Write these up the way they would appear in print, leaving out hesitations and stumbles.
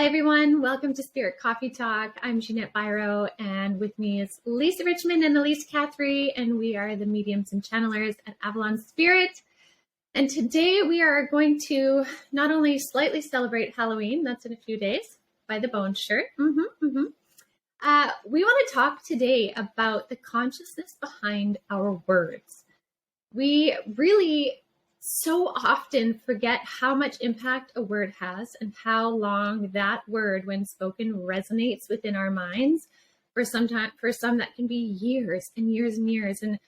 Hi, everyone. Welcome to Spirit Coffee Talk. I'm Ginette Biro, and with me is Elyse Richmond and Elyse Cathry, and we are the mediums and channelers at Avalon Spirit. And today we are going to not only slightly celebrate Halloween, that's in a few days, by the Bone shirt. We want to talk today about the consciousness behind our words. We really so often forget how much impact a word has and how long that word, when spoken, resonates within our minds. For some that can be years and years and years. And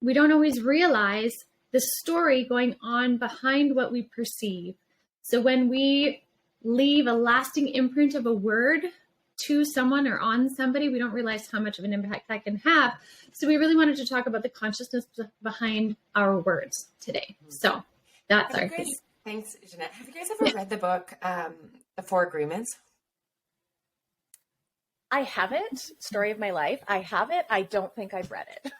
we don't always realize the story going on behind what we perceive. So when we leave a lasting imprint of a word to someone or on somebody, we don't realize how much of an impact that can have. So we really wanted to talk about the consciousness behind our words today. So that's our case. Thanks, Ginette. Have you guys ever read the book, The Four Agreements? I haven't. Story of my life. I have it. I don't think I've read it.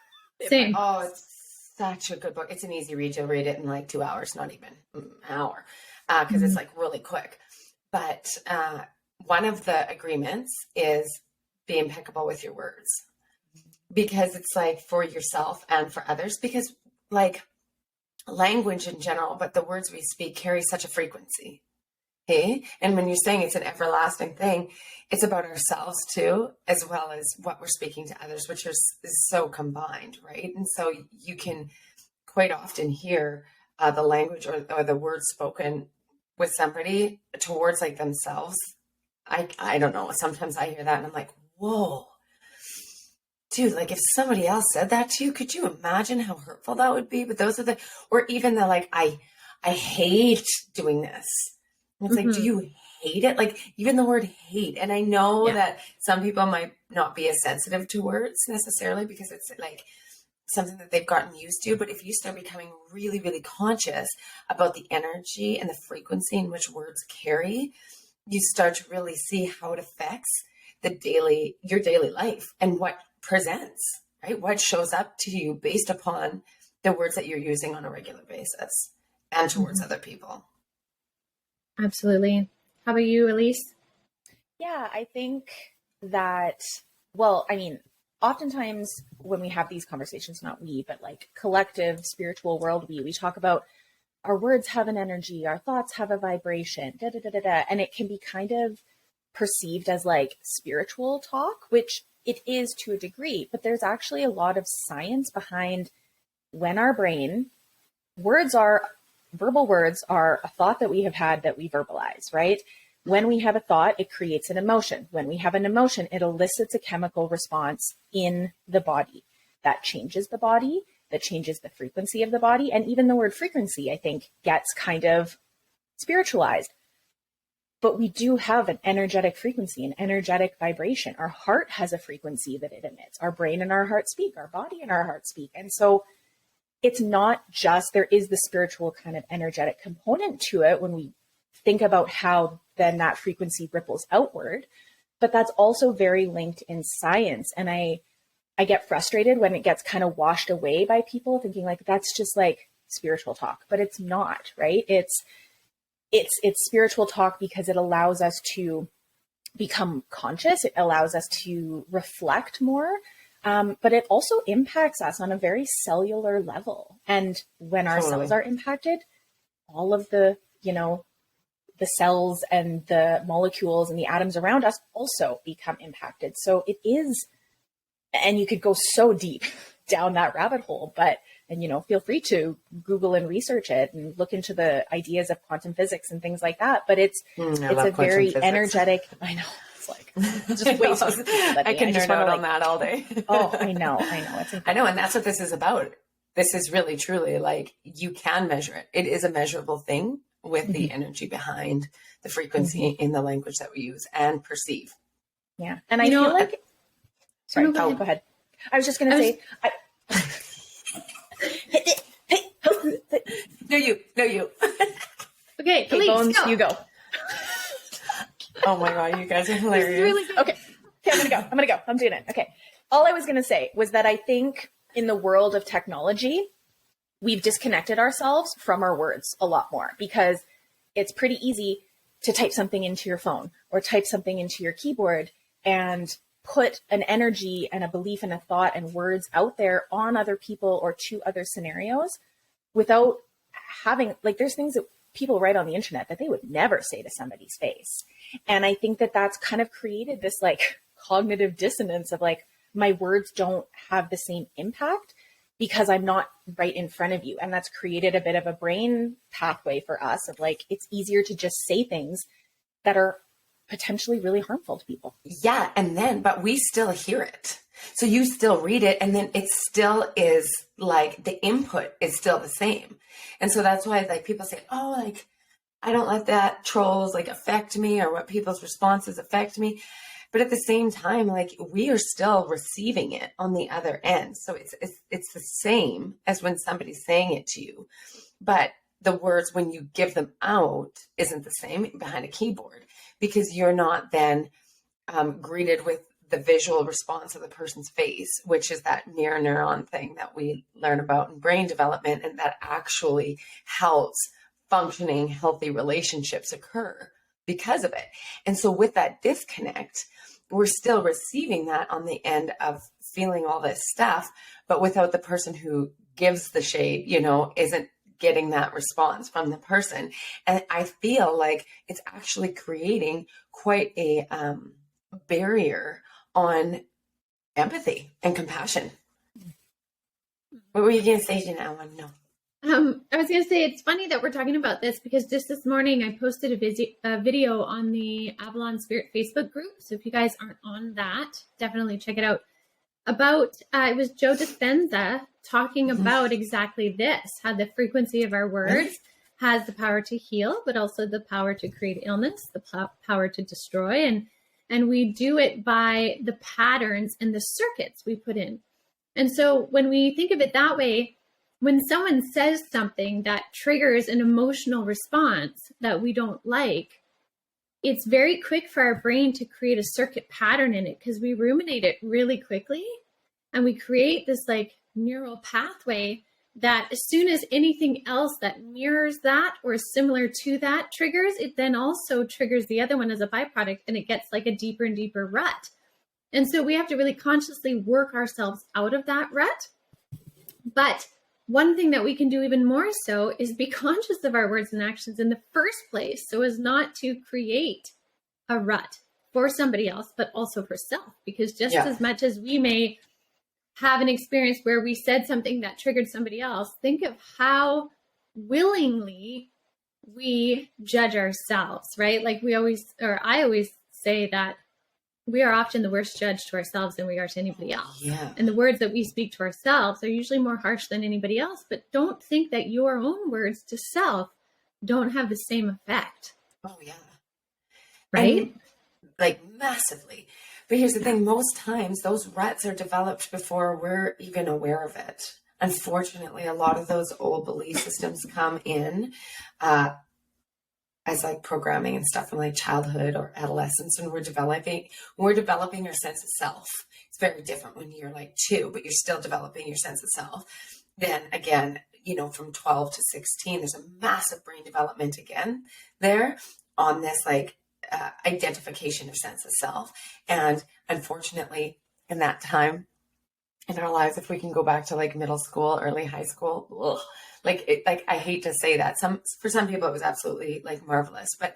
Same. Oh, it's such a good book. It's an easy read. You'll read it in like 2 hours, not even an hour, because it's like really quick. But one of the agreements is be impeccable with your words, because it's like for yourself and for others, because like language in general, but the words we speak carry such a frequency. Okay. And when you're saying it's an everlasting thing, it's about ourselves too, as well as what we're speaking to others, which is so combined, right? And so you can quite often hear the language or the words spoken with somebody towards like themselves. I don't know. Sometimes I hear that and I'm like, whoa, dude, like if somebody else said that to you, could you imagine how hurtful that would be? But those are or even the, like, I hate doing this. And it's like, do you hate it? Like even the word hate. And I know that some people might not be as sensitive to words necessarily because it's like something that they've gotten used to. But if you start becoming really, really conscious about the energy and the frequency in which words carry, you start to really see how it affects your daily life and what presents, right? What shows up to you based upon the words that you're using on a regular basis and towards other people. Absolutely. How about you, Elyse? Yeah, I think that, well, I mean, oftentimes when we have these conversations, not we, but like collective spiritual world, we talk about our words have an energy, our thoughts have a vibration, and it can be kind of perceived as like spiritual talk, which it is to a degree, but there's actually a lot of science behind when our brain, verbal words are a thought that we have had that we verbalize, right? When we have a thought, it creates an emotion. When we have an emotion, it elicits a chemical response in the body that changes the body, that changes the frequency of the body. And even the word frequency, I think, gets kind of spiritualized. But we do have an energetic frequency, an energetic vibration. Our heart has a frequency that it emits. Our brain and our heart speak, our body and our heart speak. And so it's not just, there is the spiritual kind of energetic component to it when we think about how then that frequency ripples outward, but that's also very linked in science. And I get frustrated when it gets kind of washed away by people thinking like, that's just like spiritual talk, but it's not, right? It's spiritual talk because it allows us to become conscious. It allows us to reflect more. But it also impacts us on a very cellular level. And when our cells are impacted, all of the cells and the molecules and the atoms around us also become impacted. So it is, and you could go so deep down that rabbit hole, and feel free to Google and research it and look into the ideas of quantum physics and things like that. But it's a very energetic, I know. Like just way too I can nerd out on that all day. Oh, I know. I know. And that's what this is about. This is really, truly like you can measure it. It is a measurable thing with the energy behind the frequency in the language that we use and perceive. Yeah. And I feel like, sorry, go ahead. I was just going to say, No, you. Okay, Elyse, Bones, go. You go. Oh my God, you guys are hilarious. Really okay, I'm gonna go. I'm doing it. Okay. All I was gonna say was that I think in the world of technology, we've disconnected ourselves from our words a lot more because it's pretty easy to type something into your phone or type something into your keyboard and put an energy and a belief and a thought and words out there on other people or to other scenarios without having, like, there's things that people write on the internet that they would never say to somebody's face. And I think that that's kind of created this like cognitive dissonance of like, my words don't have the same impact because I'm not right in front of you. And that's created a bit of a brain pathway for us of like, it's easier to just say things that are potentially really harmful to people. Yeah. And then, but we still hear it. So you still read it, and then it still is like the input is still the same. And so that's why like people say, oh, like, I don't let that trolls like affect me or what people's responses affect me. But at the same time, like we are still receiving it on the other end. So it's the same as when somebody's saying it to you. But the words, when you give them out, isn't the same behind a keyboard, because you're not then greeted with the visual response of the person's face, which is that mirror neuron thing that we learn about in brain development, and that actually helps functioning, healthy relationships occur because of it. And so with that disconnect, we're still receiving that on the end of feeling all this stuff, but without the person who gives the shade, you know, isn't getting that response from the person. And I feel like it's actually creating quite a barrier on empathy and compassion. What were you going to say, Ginette? I want to know. I was going to say, it's funny that we're talking about this because just this morning I posted a video on the Avalon Spirit Facebook group. So if you guys aren't on that, definitely check it out. About, it was Joe Dispenza talking about exactly this, how the frequency of our words has the power to heal, but also the power to create illness, the power to destroy. And we do it by the patterns and the circuits we put in. And so when we think of it that way, when someone says something that triggers an emotional response that we don't like, it's very quick for our brain to create a circuit pattern in it because we ruminate it really quickly. And we create this like neural pathway that as soon as anything else that mirrors that or is similar to that triggers, it then also triggers the other one as a byproduct, and it gets like a deeper and deeper rut. And so we have to really consciously work ourselves out of that rut. But one thing that we can do even more so is be conscious of our words and actions in the first place, so as not to create a rut for somebody else, but also for self. Because just as much as we may have an experience where we said something that triggered somebody else, think of how willingly we judge ourselves, right? Like I always say that we are often the worst judge to ourselves than we are to anybody else. Yeah. And the words that we speak to ourselves are usually more harsh than anybody else, but don't think that your own words to self don't have the same effect. Oh, yeah. Right? And, like massively. But here's the thing, most times those ruts are developed before we're even aware of it. Unfortunately, a lot of those old belief systems come in as like programming and stuff from like childhood or adolescence when we're developing our sense of self. It's very different when you're like 2, but you're still developing your sense of self. Then again, you know, from 12 to 16, there's a massive brain development again there on this like identification of sense of self. And unfortunately, in that time in our lives, if we can go back to like middle school, early high school, like I hate to say that. For some people, it was absolutely like marvelous. But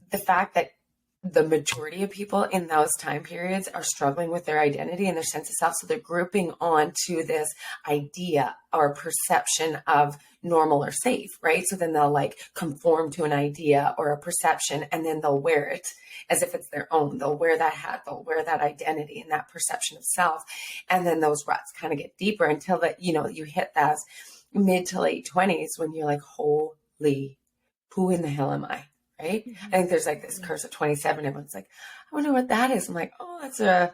the fact that the majority of people in those time periods are struggling with their identity and their sense of self, so they're grouping onto this idea or perception of normal or safe, right? So then they'll like conform to an idea or a perception, and then they'll wear it as if it's their own. They'll wear that hat, they'll wear that identity and that perception of self. And then those ruts kind of get deeper until that, you know, you hit those mid to late 20s when you're like, holy, who in the hell am I? Right? I think there's like this curse of 27. Everyone's like, I wonder what that is. I'm like, oh, that's a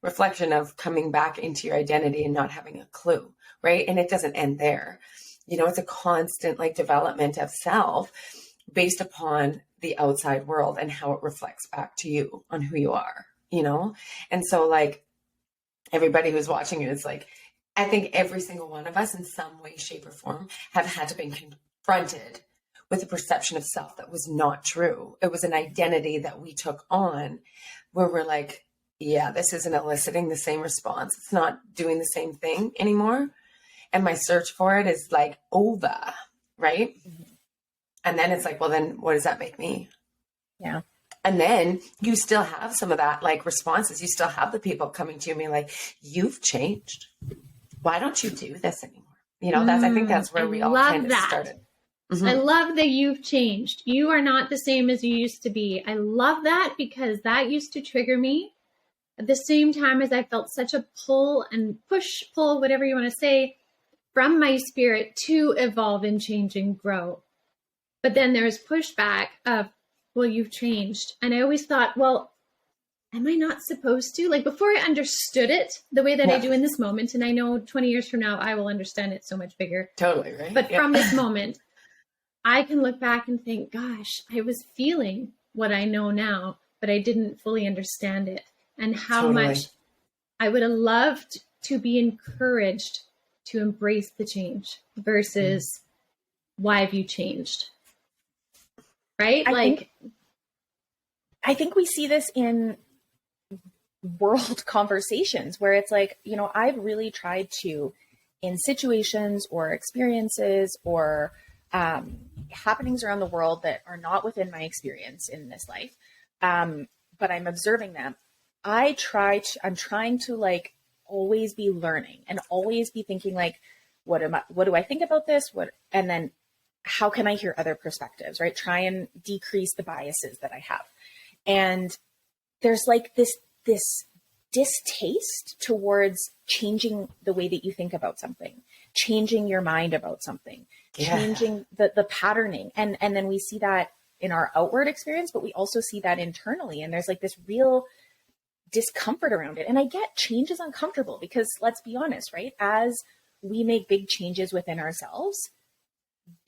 reflection of coming back into your identity and not having a clue. Right. And it doesn't end there. You know, it's a constant like development of self based upon the outside world and how it reflects back to you on who you are, you know? And so like everybody who's watching it is like, I think every single one of us in some way, shape or form have had to be confronted with a perception of self that was not true. It was an identity that we took on where we're like, yeah, this isn't eliciting the same response. It's not doing the same thing anymore. And my search for it is like over, right? Mm-hmm. And then it's like, well, then what does that make me? Yeah. And then you still have some of that like responses. You still have the people coming to you and being like, you've changed. Why don't you do this anymore? You know, I think that's where we all kind of started. Mm-hmm. I love that you've changed. You are not the same as you used to be. I love that because that used to trigger me at the same time as I felt such a pull and pull, whatever you want to say, from my spirit to evolve and change and grow. But then there's pushback of, well, you've changed. And I always thought, well, am I not supposed to? Like before I understood it the way that I do in this moment, and I know 20 years from now, I will understand it so much bigger. Totally, right? But from this moment, I can look back and think, gosh, I was feeling what I know now, but I didn't fully understand it. And how much I would have loved to be encouraged to embrace the change versus why have you changed? Right? I think we see this in world conversations where it's like, you know, I've really tried to, in situations or experiences or happenings around the world that are not within my experience in this life, but I'm observing them. I'm trying to like always be learning and always be thinking like, what do I think about this? And then how can I hear other perspectives, right? Try and decrease the biases that I have. And there's like this distaste towards changing the way that you think about something, changing your mind about something, changing the patterning. And then we see that in our outward experience, but we also see that internally. And there's like this real discomfort around it. And I get change is uncomfortable because let's be honest, right? As we make big changes within ourselves,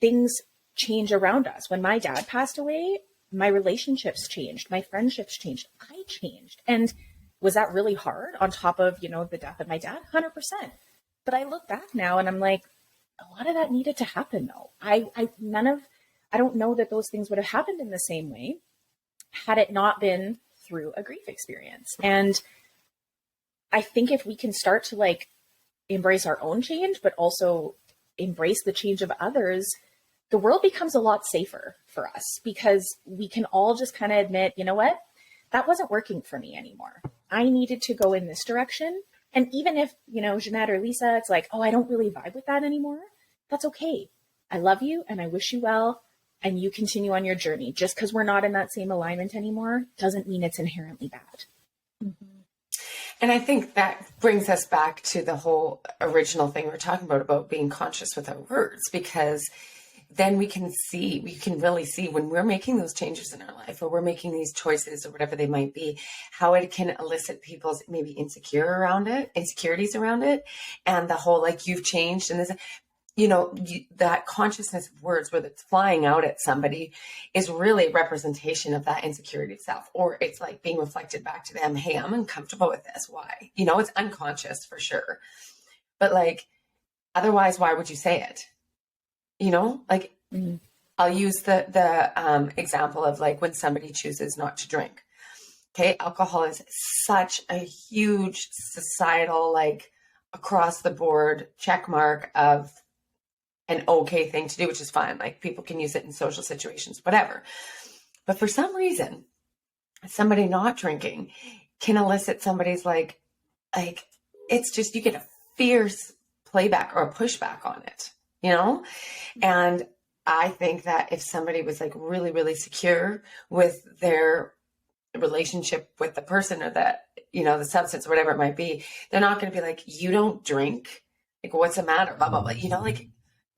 things change around us. When my dad passed away, my relationships changed, my friendships changed, I changed. And was that really hard on top of, you know, the death of my dad? 100%. But I look back now and I'm like, a lot of that needed to happen though. I don't know that those things would have happened in the same way had it not been through a grief experience. And I think if we can start to like embrace our own change, but also embrace the change of others, the world becomes a lot safer for us because we can all just kind of admit, you know what, that wasn't working for me anymore. I needed to go in this direction. And even if, you know, Ginette or Lisa, it's like, oh, I don't really vibe with that anymore. That's okay. I love you and I wish you well. And you continue on your journey. Just because we're not in that same alignment anymore doesn't mean it's inherently bad. Mm-hmm. And I think that brings us back to the whole original thing we were talking about being conscious with our words, because then we can really see when we're making those changes in our life or we're making these choices or whatever they might be, how it can elicit people's maybe insecurities around it. And the whole, like, you've changed and this, you know, that consciousness of words, whether it's flying out at somebody, is really a representation of that insecurity itself. Or it's like being reflected back to them. Hey, I'm uncomfortable with this. Why? You know, it's unconscious for sure. But like, otherwise, why would you say it? You know, like I'll use the example of like when somebody chooses not to drink. Okay. Alcohol is such a huge societal, like across the board check mark of an okay thing to do, which is fine. Like people can use it in social situations, whatever. But for some reason, somebody not drinking can elicit somebody's like it's just, you get a fierce playback or a pushback on it, you know? And I think that if somebody was like really, really secure with their relationship with the person or that, you know, the substance or whatever it might be, they're not going to be like, you don't drink. Like, what's the matter? Blah, blah, blah. You know, like,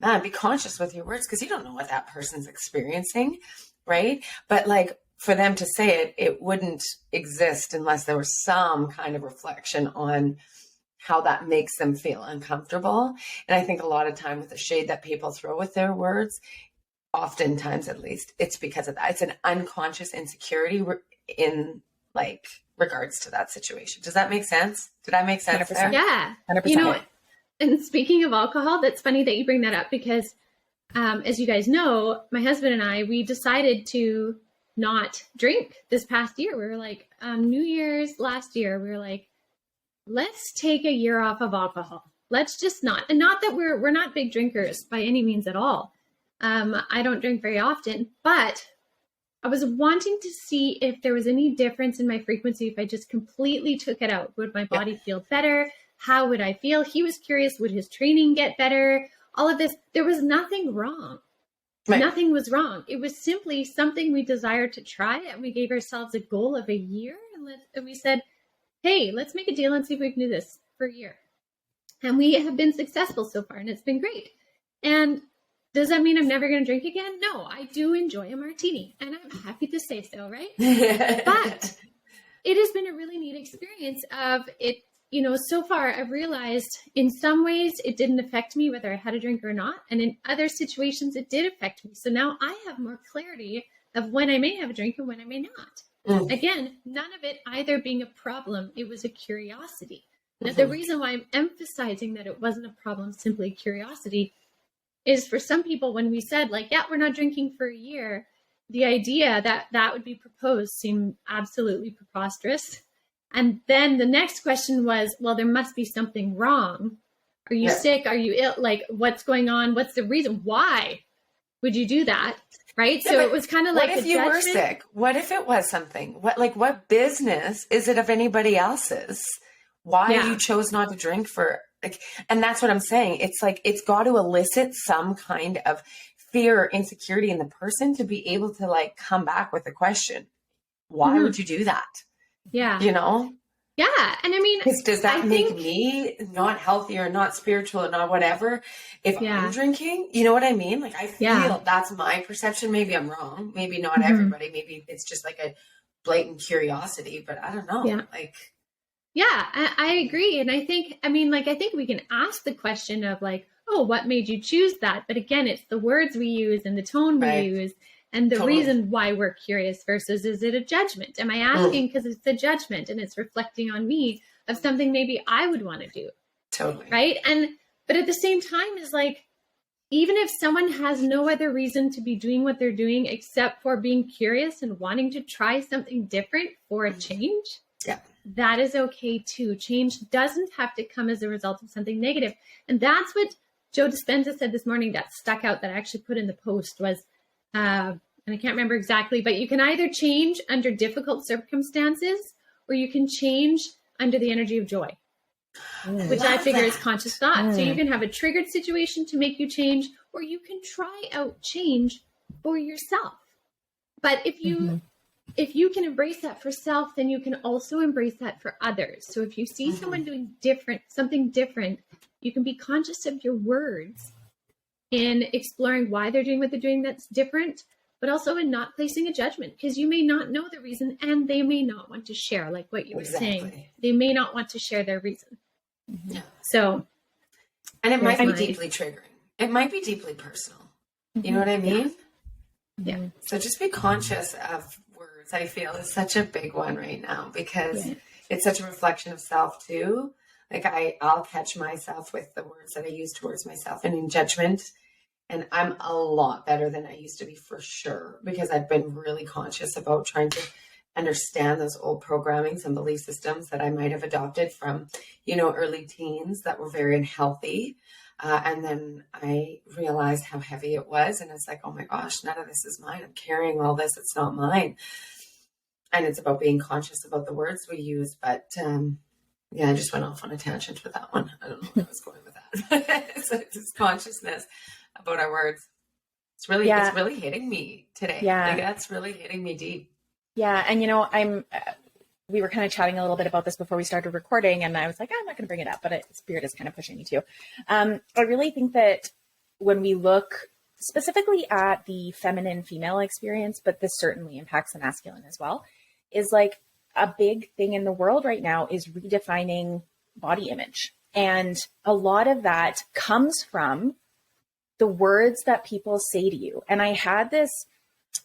man, be conscious with your words because you don't know what that person's experiencing, right? But like for them to say it, it wouldn't exist unless there was some kind of reflection on how that makes them feel uncomfortable. And I think a lot of time with the shade that people throw with their words, oftentimes at least, it's because of that. It's an unconscious insecurity in like regards to that situation. Does that make sense? Did I make sense 100%. there? Yeah. 100%. You know, and speaking of alcohol, that's funny that you bring that up because as you guys know, my husband and I, we decided to not drink this past year. We were like, New Year's last year, we were like, let's take a year off of alcohol. Let's just not. And not that we're not big drinkers by any means at all. I don't drink very often, but I was wanting to see if there was any difference in my frequency if I just completely took it out. Would my body feel better? How would I feel? He was curious, would his training get better? All of this. There was nothing wrong. Right. Nothing was wrong. It was simply something we desired to try, and we gave ourselves a goal of a year. And we said, hey, let's make a deal and see if we can do this for a year. And we have been successful so far, and it's been great. And does that mean I'm never going to drink again? No, I do enjoy a martini, and I'm happy to say so, right? But it has been a really neat experience of it. You know, so far I've realized in some ways it didn't affect me whether I had a drink or not. And in other situations it did affect me. So now I have more clarity of when I may have a drink and when I may not. Again, none of it either being a problem. It was a curiosity. Now, the reason why I'm emphasizing that it wasn't a problem, simply curiosity, is for some people when we said like, yeah, we're not drinking for a year, the idea that that would be proposed seemed absolutely preposterous. And then the next question was, well, there must be something wrong. Are you sick? Are you ill? Like, what's going on? What's the reason? Why would you do that? Right. So it was kind of like, what if you were sick? What if it was something? What business is it of anybody else's? Why you chose not to drink for, like, and that's what I'm saying. It's like, it's got to elicit some kind of fear or insecurity in the person to be able to like come back with a question. Why would you do that? Yeah. You know? Yeah. And I mean, does that make me not healthy or not spiritual or not whatever if I'm drinking? You know what I mean? Like, I feel that's my perception. Maybe I'm wrong. Maybe not everybody. Maybe it's just like a blatant curiosity, but I don't know. Yeah. Like, yeah, I agree. And I think we can ask the question of like, oh, what made you choose that? But again, it's the words we use and the tone we use. And the reason why we're curious versus, is it a judgment? Am I asking because it's a judgment and it's reflecting on me of something maybe I would want to do? Totally. Right. But at the same time is like, even if someone has no other reason to be doing what they're doing except for being curious and wanting to try something different for a change, that is okay too. Change doesn't have to come as a result of something negative. And that's what Joe Dispenza said this morning that stuck out that I actually put in the post was, and I can't remember exactly, but you can either change under difficult circumstances or you can change under the energy of joy, which I figure is conscious thought. So you can have a triggered situation to make you change, or you can try out change for yourself. But if you can embrace that for self, then you can also embrace that for others. So if you see someone doing something different, you can be conscious of your words in exploring why they're doing what they're doing that's different, but also in not placing a judgment, because you may not know the reason and they may not want to share, like what you were saying. They may not want to share their reason. So, and it might be deeply triggering. It might be deeply personal. You know what I mean? Yeah. So just be conscious of words, I feel, is such a big one right now because it's such a reflection of self too. Like I'll catch myself with the words that I use towards myself and in judgment. And I'm a lot better than I used to be for sure, because I've been really conscious about trying to understand those old programmings and belief systems that I might have adopted from, early teens that were very unhealthy. And then I realized how heavy it was. And it's like, oh my gosh, none of this is mine. I'm carrying all this. It's not mine. And it's about being conscious about the words we use. But I just went off on a tangent with that one. I don't know where I was going with that. It's consciousness about our words. It's really hitting me today. Yeah. Like, that's really hitting me deep. Yeah. And, we were kind of chatting a little bit about this before we started recording, and I was like, I'm not going to bring it up, but Spirit is kind of pushing me to. I really think that when we look specifically at the feminine female experience, but this certainly impacts the masculine as well, is like a big thing in the world right now is redefining body image. And a lot of that comes from the words that people say to you. And I had this,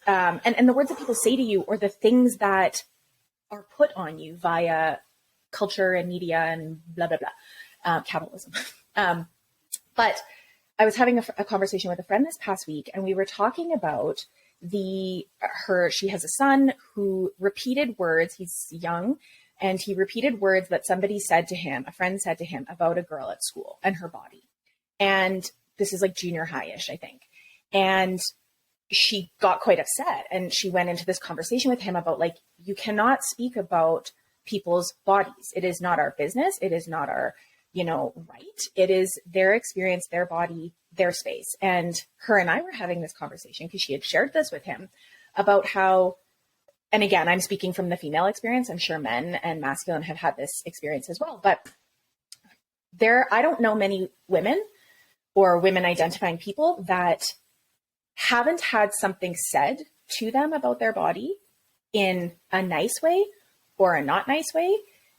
and the words that people say to you, or the things that are put on you via culture and media and blah, blah, blah, capitalism. But I was having a conversation with a friend this past week, and we were talking about she has a son who repeated words. He's young, and he repeated words that a friend said to him about a girl at school and her body. And this is like junior high-ish, I think. And she got quite upset, and she went into this conversation with him about, like, you cannot speak about people's bodies. It is not our business. It is not our, right. It is their experience, their body, their space. And her and I were having this conversation because she had shared this with him about how, and again, I'm speaking from the female experience. I'm sure men and masculine have had this experience as well, but I don't know many women or women identifying people that haven't had something said to them about their body in a nice way or a not nice way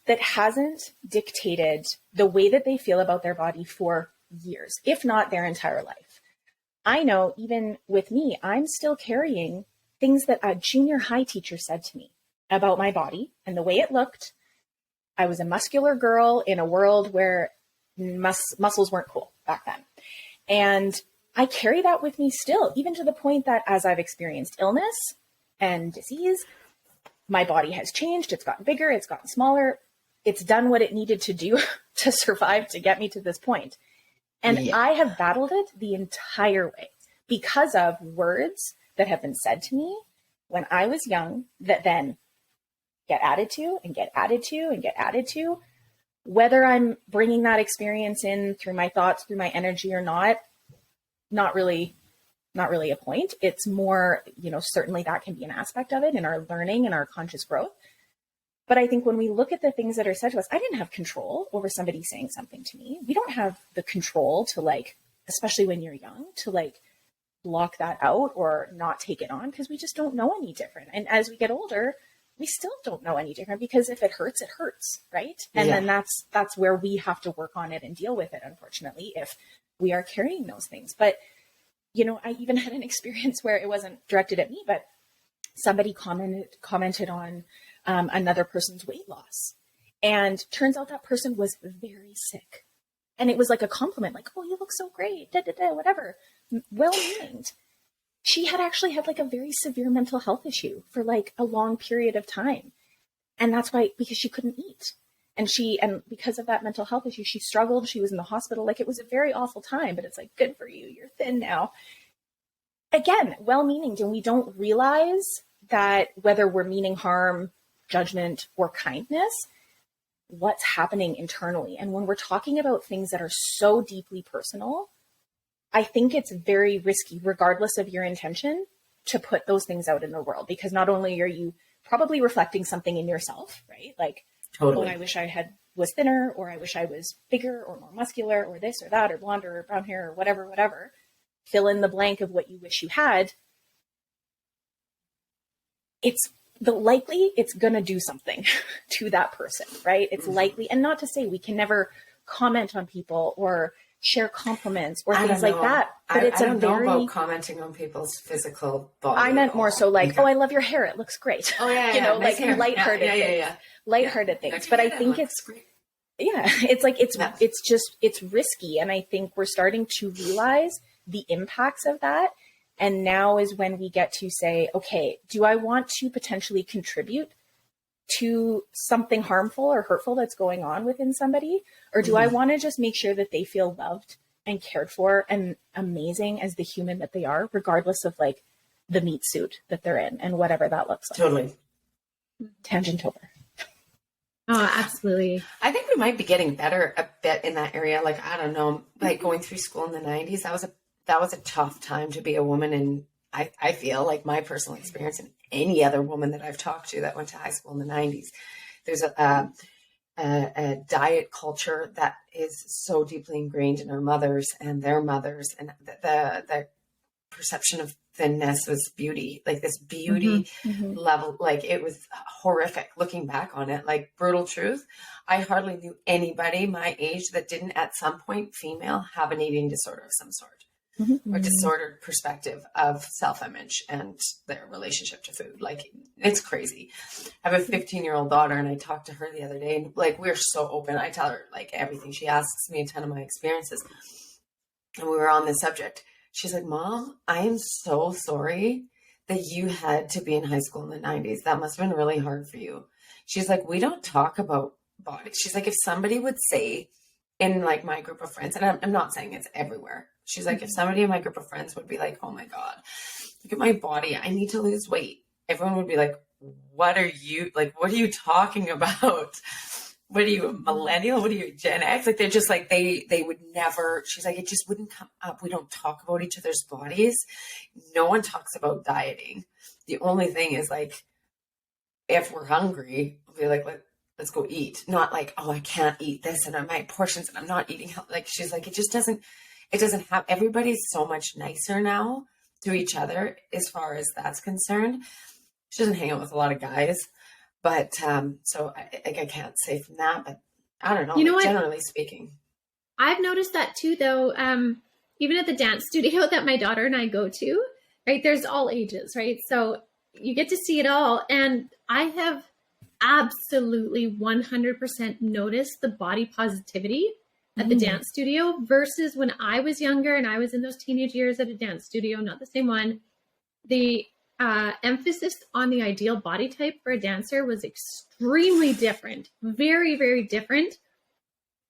that hasn't dictated the way that they feel about their body for years, if not their entire life. I know even with me, I'm still carrying things that a junior high teacher said to me about my body and the way it looked. I was a muscular girl in a world where muscles weren't cool back then. And I carry that with me still, even to the point that as I've experienced illness and disease, my body has changed. It's gotten bigger. It's gotten smaller. It's done what it needed to do to survive to get me to this point. And I have battled it the entire way because of words that have been said to me when I was young that then get added to and get added to and get added to. Whether I'm bringing that experience in through my thoughts, through my energy or not really a point. It's more, certainly that can be an aspect of it in our learning and our conscious growth. But I think when we look at the things that are said to us, I didn't have control over somebody saying something to me. We don't have the control to especially when you're young, to block that out or not take it on because we just don't know any different. And as we get older, we still don't know any different because if it hurts, right? And then that's where we have to work on it and deal with it, unfortunately, if we are carrying those things. But, I even had an experience where it wasn't directed at me, but somebody commented on another person's weight loss. And turns out that person was very sick. And it was like a compliment, like, oh, you look so great, whatever. Well-meaning. She had actually had a very severe mental health issue for a long period of time. And that's why, because she couldn't eat. And because of that mental health issue, she struggled. She was in the hospital. It was a very awful time, but it's good for you. You're thin now. Again, well-meaning, and we don't realize that whether we're meaning harm, judgment, or kindness, what's happening internally. And when we're talking about things that are so deeply personal, I think it's very risky, regardless of your intention, to put those things out in the world, because not only are you probably reflecting something in yourself, right? Totally. Oh, I wish I was thinner, or I wish I was bigger or more muscular or this or that or blonde or brown hair or whatever. Fill in the blank of what you wish you had. It's going to do something to that person, right? It's likely, and not to say we can never comment on people or share compliments or things like that. But I don't know about commenting on people's physical body. I meant more so oh, I love your hair. It looks great. Oh yeah, nice lighthearted things. Lighthearted things. But I think it's great. It's risky. And I think we're starting to realize the impacts of that. And now is when we get to say, okay, do I want to potentially contribute to something harmful or hurtful that's going on within somebody? Or do I want to just make sure that they feel loved and cared for and amazing as the human that they are, regardless of the meat suit that they're in and whatever that looks like? Totally. Tangent over. Oh, absolutely. I think we might be getting better a bit in that area. I don't know, going through school in the 90s, that was a tough time to be a woman. And I feel my personal experience and any other woman that I've talked to that went to high school in the 90s, there's a diet culture that is so deeply ingrained in our mothers and their mothers. And the perception of thinness was beauty, this beauty level. It was horrific looking back on it, brutal truth. I hardly knew anybody my age that didn't at some point, female, have an eating disorder of some sort. Or disordered perspective of self-image and their relationship to food. It's crazy. I have a 15-year-old daughter, and I talked to her the other day, and we're so open. I tell her everything. She asks me a ton of my experiences. and we were on this subject. She's like, Mom, I am so sorry that you had to be in high school in the 90s. That must have been really hard for you. She's like, we don't talk about bodies. She's like, if somebody would say in like my group of friends, and I'm not saying it's everywhere. She's like, if somebody in my group of friends would be like, oh my God, look at my body, I need to lose weight. Everyone would be like, what are you talking about? What are you, a millennial? What are you, Gen X? Like, they're just like, they would never, she's like, it just wouldn't come up. We don't talk about each other's bodies. No one talks about dieting. The only thing is like, if we're hungry, we'll be like, let's go eat. Not like, oh, I can't eat this and my portions and I'm not eating. Like, she's like, it doesn't have, everybody's so much nicer now to each other as far as that's concerned. She doesn't hang out with a lot of guys. But so I can't say from that, but I don't know. You know what? Generally speaking, I've noticed that too, though. Even at the dance studio that my daughter and I go to, right? There's all ages, right? So you get to see it all. And I have absolutely 100% noticed the body positivity at the dance studio versus when I was younger and I was in those teenage years at a dance studio, not the same one. The emphasis on the ideal body type for a dancer was extremely different, very, very different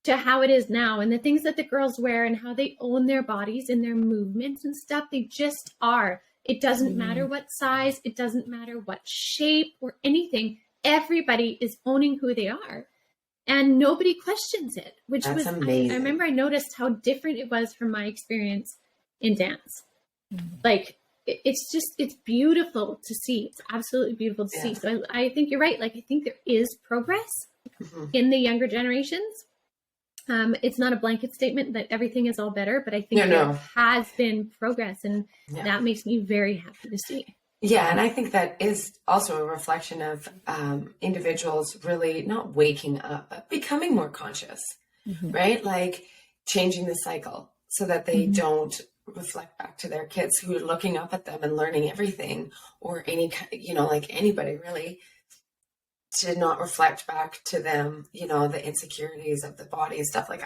to how it is now. And the things that the girls wear and how they own their bodies and their movements and stuff, they just are. It doesn't matter what size, it doesn't matter what shape or anything. Everybody is owning who they are. And nobody questions it, which that's was amazing. I remember I noticed how different it was from my experience in dance. Like, it's beautiful to see. It's absolutely beautiful to see. So I think you're right. Like, I think there is progress in the younger generations. It's not a blanket statement that everything is all better, but I think there has been progress, and that makes me very happy to see. Yeah, and I think that is also a reflection of individuals really not waking up, but becoming more conscious, right? Like changing the cycle so that they don't reflect back to their kids who are looking up at them and learning everything, or any, like anybody really, to not reflect back to them, the insecurities of the body and stuff. Like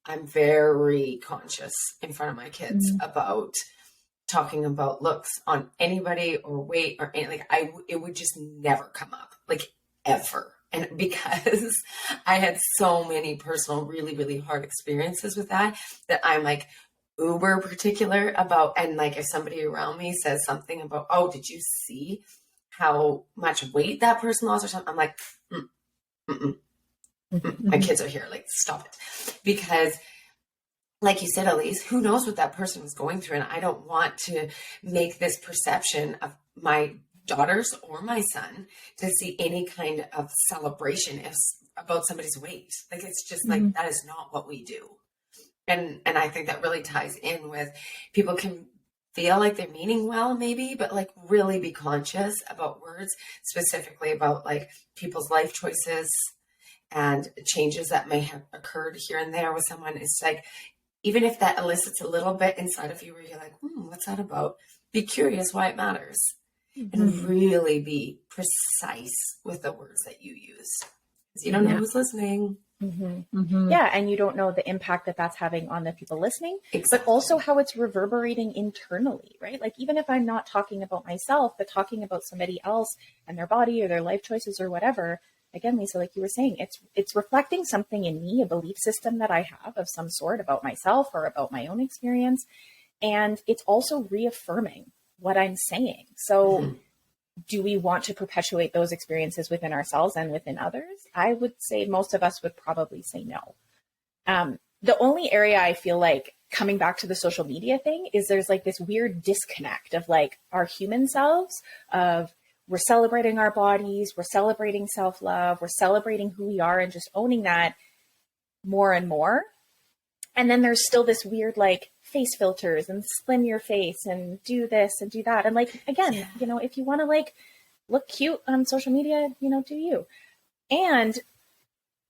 I'm very conscious in front of my kids about talking about looks on anybody or weight or anything. Like it would just never come up, like ever. And because I had so many personal, really, really hard experiences with that I'm like uber particular about. And like, if somebody around me says something about, oh, did you see how much weight that person lost or something? I'm like, my kids are here. Like, stop it. Because like you said, Elyse, who knows what that person was going through? And I don't want to make this perception of my daughters or my son to see any kind of celebration about somebody's weight. Like, it's just like, that is not what we do. And I think that really ties in with people can feel like they're meaning well, maybe, but like really be conscious about words, specifically about like people's life choices and changes that may have occurred here and there with someone. It's like, even if that elicits a little bit inside of you where you're like, what's that about? Be curious why it matters, and really be precise with the words that you use, because you don't know who's listening. Yeah, and you don't know the impact that that's having on the people listening, Exactly. but also how it's reverberating internally, right? Like, even if I'm not talking about myself, but talking about somebody else and their body or their life choices or whatever, again, Lisa, like you were saying, it's reflecting something in me, a belief system that I have of some sort about myself or about my own experience. And it's also reaffirming what I'm saying. So do we want to perpetuate those experiences within ourselves and within others? I would say most of us would probably say no. The only area I feel like, coming back to the social media thing, is there's like this weird disconnect of like our human selves of, we're celebrating our bodies, we're celebrating self-love, we're celebrating who we are and just owning that more and more. And then there's still this weird like face filters and slim your face and do this and do that. And like, again, if you want to like look cute on social media, do you. And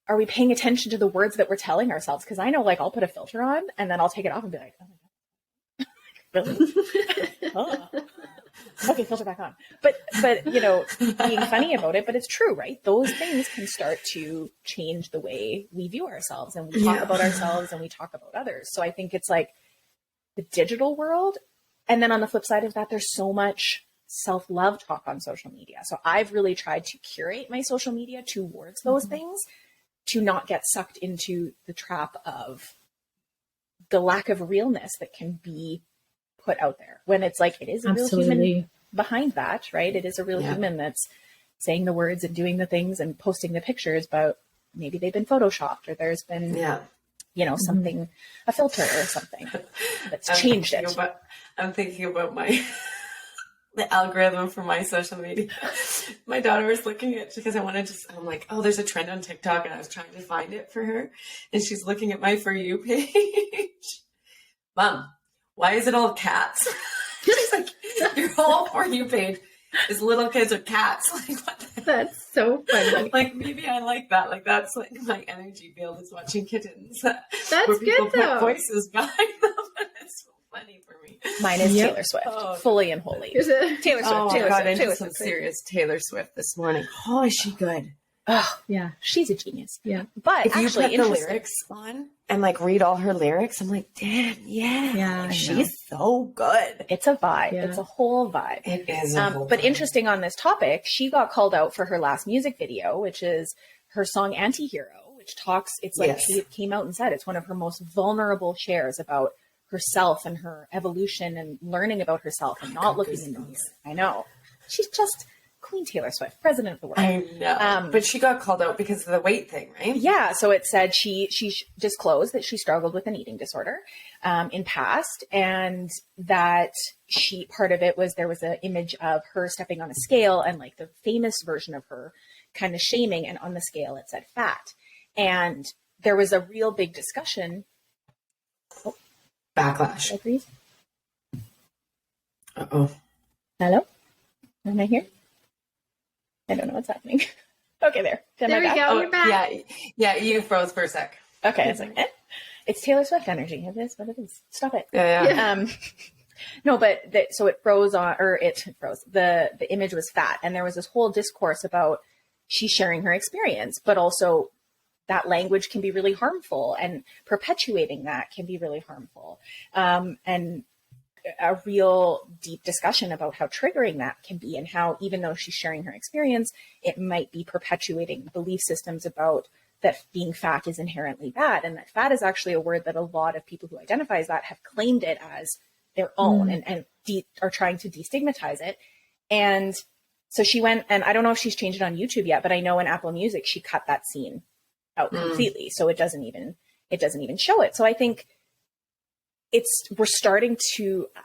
are we paying attention to the words that we're telling ourselves? Because I know, like, I'll put a filter on and then I'll take it off and be like, oh my God, really? Oh. Okay, filter back on. But being funny about it, but it's true, right? Those things can start to change the way we view ourselves and we talk about ourselves and we talk about others. So I think it's like, the digital world. And then on the flip side of that, there's so much self-love talk on social media. So I've really tried to curate my social media towards those things, to not get sucked into the trap of the lack of realness that can be put out there, when it's like, it is a real human behind that, right? It is a real human that's saying the words and doing the things and posting the pictures, but maybe they've been photoshopped, or there's been, you know, something, a filter or something that's changed it. I'm thinking about the algorithm for my social media. My daughter was looking at, because I'm like, oh, there's a trend on TikTok, and I was trying to find it for her. And she's looking at my For You page. Mom, why is it all cats? She's like, your whole For You page is little kids with cats. Like, what? That's so funny. Like, maybe I like that. Like, that's like my energy field is watching kittens. That's where people good though. put voices behind them. It's so funny for me. Mine is Taylor Swift, fully and wholly. Taylor Swift. Oh Taylor my God, Swift. I did some serious Taylor Swift this morning. Oh, is she good? Oh, yeah. She's a genius. Yeah. But if you put the lyrics on and like read all her lyrics, I'm like, damn, like, she's so good. It's a vibe. Yeah. It's a whole vibe. It is a whole But vibe. interesting on this topic, she got called out for her last music video, which is her song Antihero, which talks, it's like she came out and said it's one of her most vulnerable shares about herself and her evolution and learning about herself and not looking in the mirror. I know. She's just Queen Taylor Swift, president of the world. I know. But she got called out because of the weight thing, right? Yeah. So it said she disclosed that she struggled with an eating disorder in past, and that part of it was there was an image of her stepping on a scale, and like the famous version of her kind of shaming, and on the scale it said fat. And there was a real big discussion. Backlash. Please. Uh-oh. Hello? Am I here? I don't know what's happening. Okay, there. There we go. You're back. Yeah, you froze for a sec. Okay, it's like, it's Taylor Swift energy. It is what it is. Stop it. Yeah. No, but so it froze on, or it froze. The image was fat, and there was this whole discourse about she sharing her experience, but also that language can be really harmful, and perpetuating that can be really harmful. And a real deep discussion about how triggering that can be, and how even though she's sharing her experience, it might be perpetuating belief systems about that being fat is inherently bad, and that fat is actually a word that a lot of people who identify as that have claimed it as their own, and are trying to destigmatize it. And so she went, and I don't know if she's changed it on YouTube yet, but I know in Apple Music she cut that scene out completely, so it doesn't even show it. So I think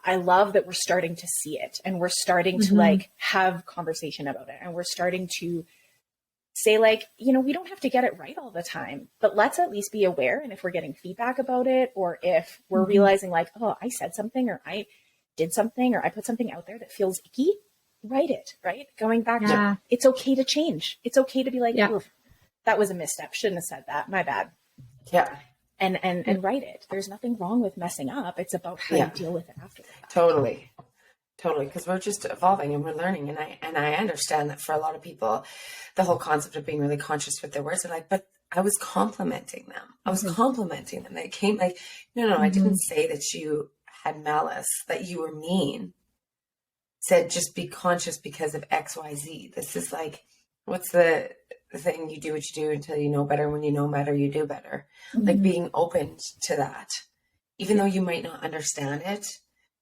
I love that we're starting to see it, and we're starting to like have conversation about it, and we're starting to say, like, you know, we don't have to get it right all the time, but let's at least be aware. And if we're getting feedback about it, or if we're realizing like, oh, I said something, or I did something, or I put something out there that feels icky, write it, right? Going back to, it's okay to change. It's okay to be like, that was a misstep. Shouldn't have said that. My bad. Yeah. And write it. There's nothing wrong with messing up. It's about how you deal with it after that. Totally. Because we're just evolving and we're learning. And I understand that for a lot of people, the whole concept of being really conscious with their words, are like, but I was complimenting them. They came like, no, I didn't say that you had malice, that you were mean. Said, just be conscious because of X, Y, Z. This is like, what's the thing? You do what you do until you know better. When you know better, you do better. Like being open to that, even though you might not understand it,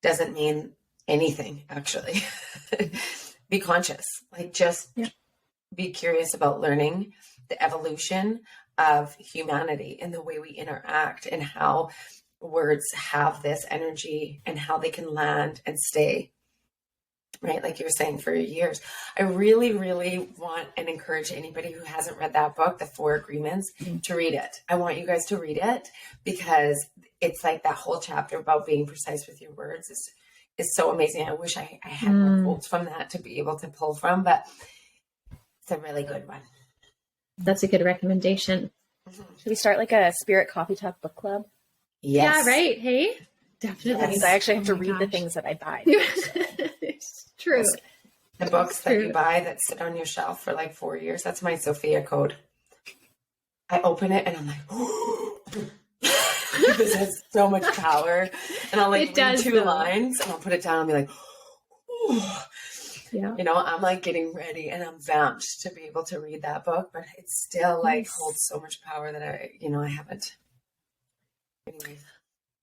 doesn't mean anything, actually. Be conscious, like just be curious about learning the evolution of humanity and the way we interact, and how words have this energy and how they can land and stay. Right? Like you were saying, for years. I really, really want and encourage anybody who hasn't read that book, The 4 Agreements, to read it. I want you guys to read it, because it's like that whole chapter about being precise with your words is so amazing. I wish I had more quotes from that to be able to pull from, but it's a really good one. That's a good recommendation. Should we start like a Spirit Coffee Talk book club? Yeah, Yes. right. Hey, definitely. Yes. I actually have to read the things that I buy. It's true. The books that you buy that sit on your shelf for like 4 years. That's my Sophia code. I open it and I'm like, This has so much power. And I'll like It read does, two though. lines and I'll put it down and be like, ooh. Yeah. You know, I'm like getting ready and I'm vamped to be able to read that book, but it still like Nice. holds so much power that I haven't. Anyways.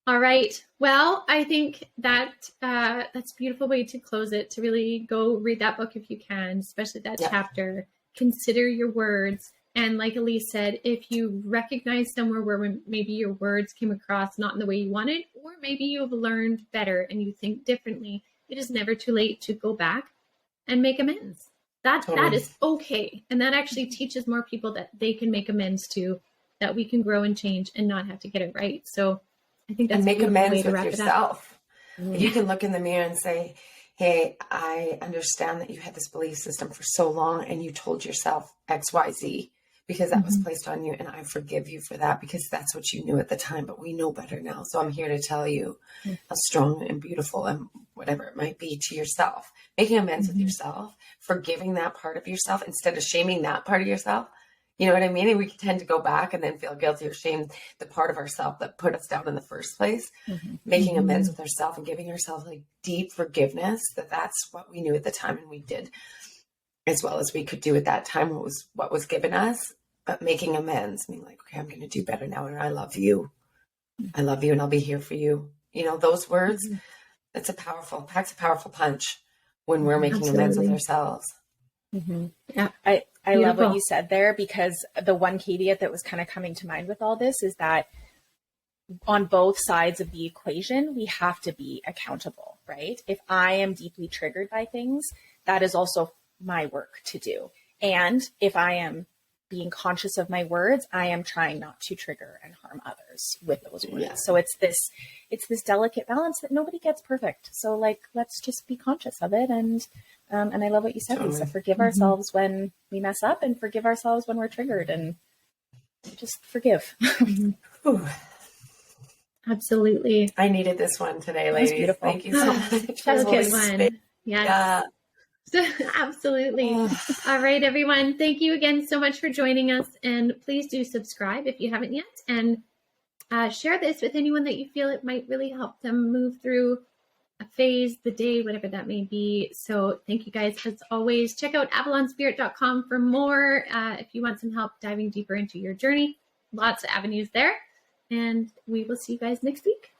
All right. Well, I think that that's a beautiful way to close it, to really go read that book if you can, especially that chapter. Consider your words. And like Elyse said, if you recognize somewhere where maybe your words came across not in the way you wanted, or maybe you have learned better and you think differently, it is never too late to go back and make amends. That is okay. And that actually teaches more people that they can make amends to, that we can grow and change and not have to get it right. So I think that's and make a amends way to with wrap yourself. it up. If you can look in the mirror and say, hey, I understand that you had this belief system for so long and you told yourself X, Y, Z because that was placed on you. And I forgive you for that because that's what you knew at the time, but we know better now. So I'm here to tell you how strong and beautiful and whatever it might be to yourself, making amends with yourself, forgiving that part of yourself instead of shaming that part of yourself. You know what I mean? And we tend to go back and then feel guilty or shame the part of ourselves that put us down in the first place. Making amends with ourselves and giving ourselves like deep forgiveness, that's what we knew at the time and we did as well as we could do at that time, what was given us. But making amends, being like, okay, I'm going to do better now. And I love you. I love you and I'll be here for you. You know, those words, packs a powerful punch when we're making amends with ourselves. Yeah. I love what you said there, because the one caveat that was kind of coming to mind with all this is that on both sides of the equation, we have to be accountable, right? If I am deeply triggered by things, that is also my work to do. And if I am being conscious of my words, I am trying not to trigger and harm others with those words. Yeah. So it's this delicate balance that nobody gets perfect. So like, let's just be conscious of it. And I love what you said, Lisa, forgive ourselves when we mess up and forgive ourselves when we're triggered and just forgive. Absolutely. I needed this one today, ladies. Beautiful. Thank you so much. That was a good one. Yes. Absolutely. All right, everyone. Thank you again so much for joining us. And please do subscribe if you haven't yet. And share this with anyone that you feel it might really help them move through a phase, the day, whatever that may be. So thank you guys. As always, check out avalonspirit.com for more. If you want some help diving deeper into your journey, lots of avenues there. And we will see you guys next week.